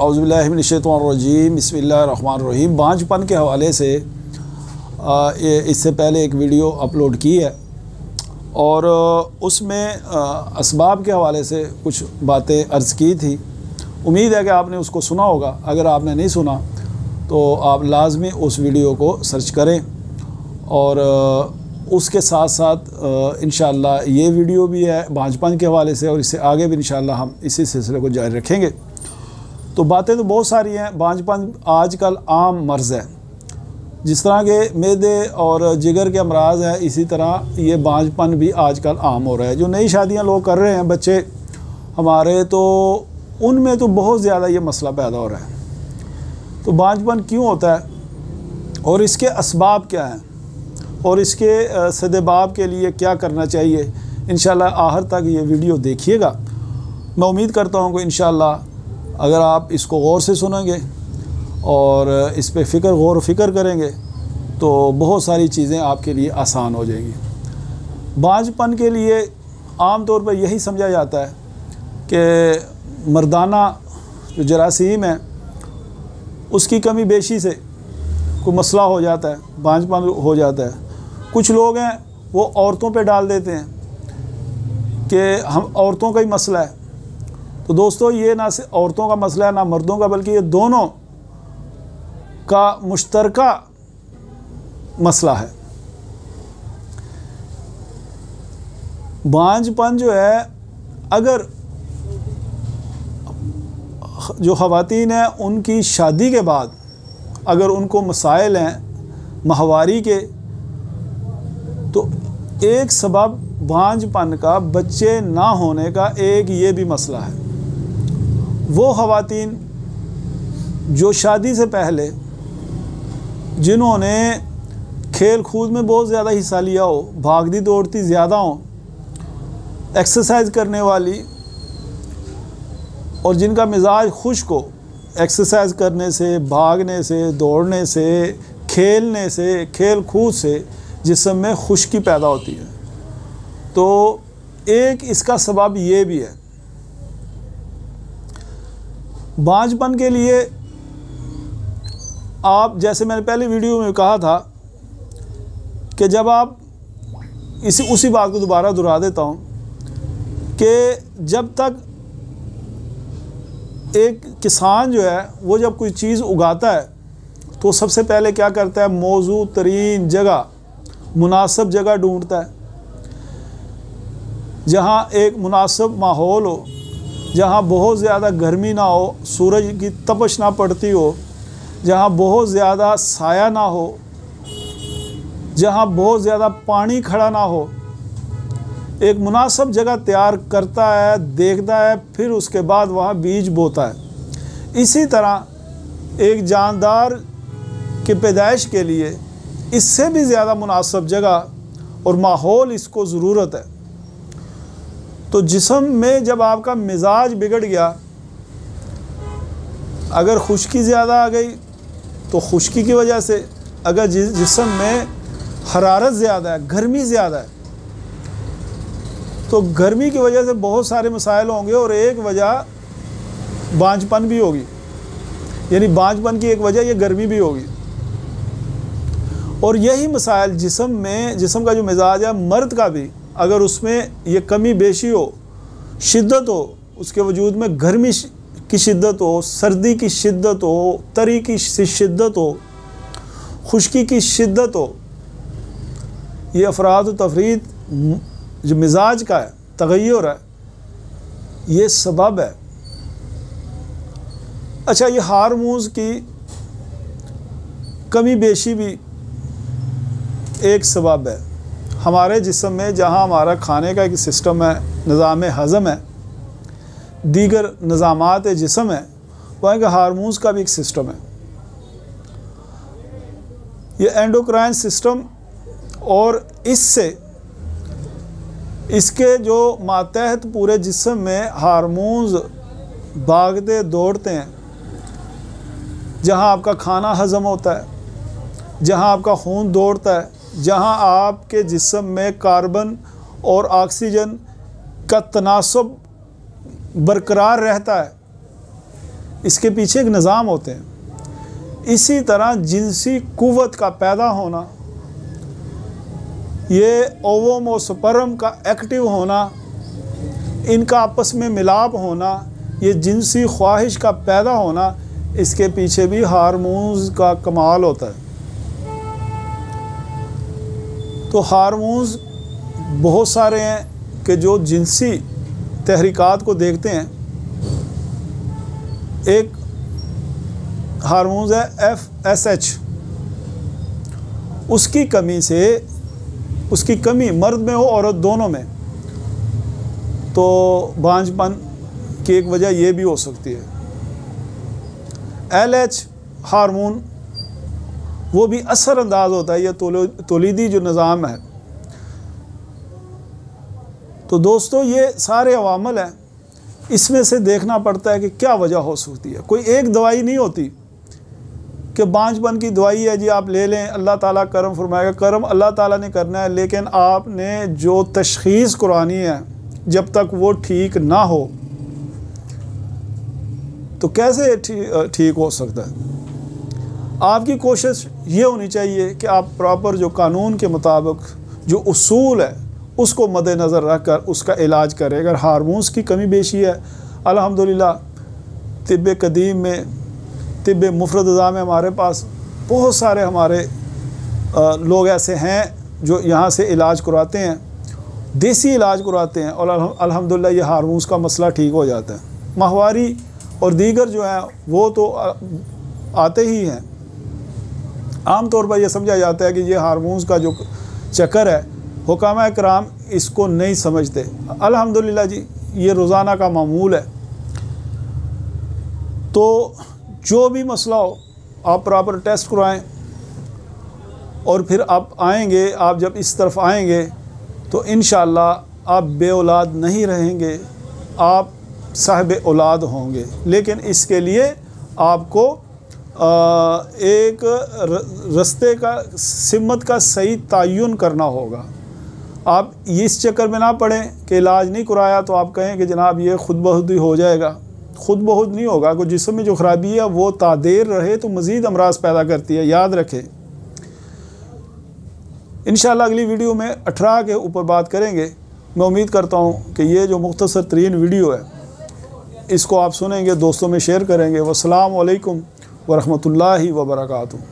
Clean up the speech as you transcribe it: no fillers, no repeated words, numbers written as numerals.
औज़ुबिल्लाहि मिनश्शैतानिर्रजीम बिस्मिल्लाहिर्रहमानिर्रहीम। बांझपन के हवाले से इससे पहले एक वीडियो अपलोड की है और उसमें असबाब के हवाले से कुछ बातें अर्ज़ की थी। उम्मीद है कि आपने उसको सुना होगा। अगर आपने नहीं सुना तो आप लाजमी उस वीडियो को सर्च करें और उसके साथ साथ इंशाअल्लाह ये वीडियो भी है बांझपन के हवाले से और इससे आगे भी इंशाअल्लाह हम इसी सिलसिले को जारी रखेंगे। तो बातें तो बहुत सारी हैं। बांझपन आजकल आम मर्ज़ है। जिस तरह के मैदे और जिगर के अमराज हैं, इसी तरह ये बांझपन भी आजकल आम हो रहा है। जो नई शादियां लोग कर रहे हैं बच्चे हमारे, तो उनमें तो बहुत ज़्यादा ये मसला पैदा हो रहा है। तो बांझपन क्यों होता है और इसके असबाब क्या हैं और इसके सदबाब के लिए क्या करना चाहिए, इंशाअल्लाह आखिर तक ये वीडियो देखिएगा। मैं उम्मीद करता हूँ कि इंशाअल्लाह अगर आप इसको गौर से सुनेंगे और इस पे गौर व फिक्र करेंगे तो बहुत सारी चीज़ें आपके लिए आसान हो जाएंगी। बांझपन के लिए आम तौर पर यही समझा जाता है कि मर्दाना जो जरासीम है उसकी कमी बेशी से कोई मसला हो जाता है, बांझपन हो जाता है। कुछ लोग हैं वो औरतों पे डाल देते हैं कि हम औरतों का ही मसला है। तो दोस्तों, ये ना सिर्फ औरतों का मसला है ना मर्दों का, बल्कि ये दोनों का मुश्तरका मसला है। बांझपन जो है, अगर जो ख़वातीन हैं उनकी शादी के बाद अगर उनको मसाइल हैं माहवारी के, तो एक सबब बांझपन का बच्चे ना होने का एक ये भी मसला है। वो ख़वातीन जो शादी से पहले जिन्होंने खेल कूद में बहुत ज़्यादा हिस्सा लिया हो, भागती दौड़ती ज़्यादा हो, एक्सरसाइज करने वाली, और जिनका मिजाज खुश्क हो एक्सरसाइज करने से, भागने से, दौड़ने से, खेलने से, खेल कूद से जिस्म में खुश्की पैदा होती है। तो एक इसका सबब ये भी है। बांझपन के लिए आप, जैसे मैंने पहले वीडियो में कहा था कि जब आप उसी बात को दोबारा दोहरा देता हूँ कि जब तक एक किसान जो है वो जब कोई चीज़ उगाता है तो सबसे पहले क्या करता है, मौजू तरीन जगह, मुनासिब जगह ढूंढता है, जहाँ एक मुनासिब माहौल हो, जहाँ बहुत ज़्यादा गर्मी ना हो, सूरज की तपश ना पड़ती हो, जहाँ बहुत ज़्यादा साया ना हो, जहाँ बहुत ज़्यादा पानी खड़ा ना हो। एक मुनासिब जगह तैयार करता है, देखता है, फिर उसके बाद वहाँ बीज बोता है। इसी तरह एक जानदार की पैदाइश के लिए इससे भी ज़्यादा मुनासिब जगह और माहौल इसको ज़रूरत है। तो जिस्म में जब आपका मिजाज बिगड़ गया, अगर खुश्की ज़्यादा आ गई तो खुश्की की वजह से, अगर जिस्म में हरारत ज़्यादा है, गर्मी ज़्यादा है, तो गर्मी की वजह से बहुत सारे मसाइल होंगे और एक वजह बांझपन भी होगी। यानी बांझपन की एक वजह ये गर्मी भी होगी। और यही मसाइल जिस्म का जो मिजाज है मर्द का भी, अगर उसमें ये कमी बेशी हो, शिद्दत हो, उसके वजूद में गर्मी की शिद्दत हो, सर्दी की शिद्दत हो, तरी की शिद्दत हो, खुश्की की शिद्दत हो, ये अफराद व तफरीद जो मिजाज का है, तगय्युर है, ये सबब है। अच्छा, ये हार्मोन्स की कमी बेशी भी एक सबब है। हमारे जिस्म में जहाँ हमारा खाने का एक सिस्टम है, निज़ाम हज़म है, दीगर निज़ामात जिस्म है, वहाँ के हार्मोन्स का भी एक सिस्टम है। ये एंडोक्राइन सिस्टम, और इससे इसके जो मातहत पूरे जिस्म में हार्मोन्स भागते दौड़ते हैं, जहाँ आपका खाना हज़म होता है, जहाँ आपका खून दौड़ता है, जहाँ आपके जिस्म में कार्बन और ऑक्सीजन का तनासब बरकरार रहता है, इसके पीछे एक निज़ाम होते हैं। इसी तरह जिनसी कुव्वत का पैदा होना, ये ओवम और स्पर्म का एक्टिव होना, इनका आपस में मिलाप होना, ये जिनसी ख्वाहिश का पैदा होना, इसके पीछे भी हार्मोन्स का कमाल होता है। तो हार्मोन्स बहुत सारे हैं कि जो जिनसी तहरीकात को देखते हैं। एक हार्मोन्स है FSH, उसकी कमी मर्द में हो औरत दोनों में, तो बांझपन की एक वजह यह भी हो सकती है। LH हार्मोन वो भी असरअंदाज होता है, यह तौलीदी जो निज़ाम है। तो दोस्तों ये सारे अवामल हैं, इसमें से देखना पड़ता है कि क्या वजह हो सकती है। कोई एक दवाई नहीं होती कि बांझपन की दवाई है जी आप ले लें, अल्लाह ताला करम फरमाएगा। करम अल्लाह ताला ने करना है, लेकिन आपने जो तशख़ीस करानी है जब तक वो ठीक ना हो तो कैसे ठीक हो सकता है। आपकी कोशिश ये होनी चाहिए कि आप प्रॉपर जो कानून के मुताबिक जो उसूल है उसको मद्देनज़र रख कर उसका इलाज करें। अगर हार्मोन्स की कमी बेशी है, अल्हम्दुलिल्लाह तिब्ब कदीम में, तिब्ब मुफ़रदा में हमारे पास बहुत सारे हमारे लोग ऐसे हैं जो यहाँ से इलाज कराते हैं, देसी इलाज कराते हैं, और अल्हम्दुलिल्लाह ये हार्मोन्स का मसला ठीक हो जाता है। माहवारी और दीगर जो हैं वो तो आते ही हैं। आम तौर पर यह समझा जाता है कि ये हार्मोन्स का जो चक्कर है, हुकामा कराम इसको नहीं समझते। अल्हम्दुलिल्लाह जी ये रोज़ाना का मामूल है। तो जो भी मसला हो आप प्रॉपर टेस्ट करवाएं, और फिर आप आएंगे, आप जब इस तरफ आएंगे तो इंशाअल्लाह आप बे औलाद नहीं रहेंगे, आप साहिब औलाद होंगे। लेकिन इसके लिए आपको एक रस्ते का सिमत का सही तयन करना होगा। आप इस चक्कर में ना पड़ें कि इलाज नहीं कराया तो आप कहें कि जनाब ये खुद ब खुद ही हो जाएगा। खुद ब खुद नहीं होगा। कोई जिस्म में जो ख़राबी है वो तादेर रहे तो मज़ीद अमराज पैदा करती है, याद रखें। इंशाअल्लाह अगली वीडियो में 18 के ऊपर बात करेंगे। मैं उम्मीद करता हूँ कि ये जो मुख्तसर तरीन वीडियो है इसको आप सुनेंगे, दोस्तों में शेयर करेंगे। वस्सलामु अलैकुम वरहमतुल्लाहि वबरकातुहू।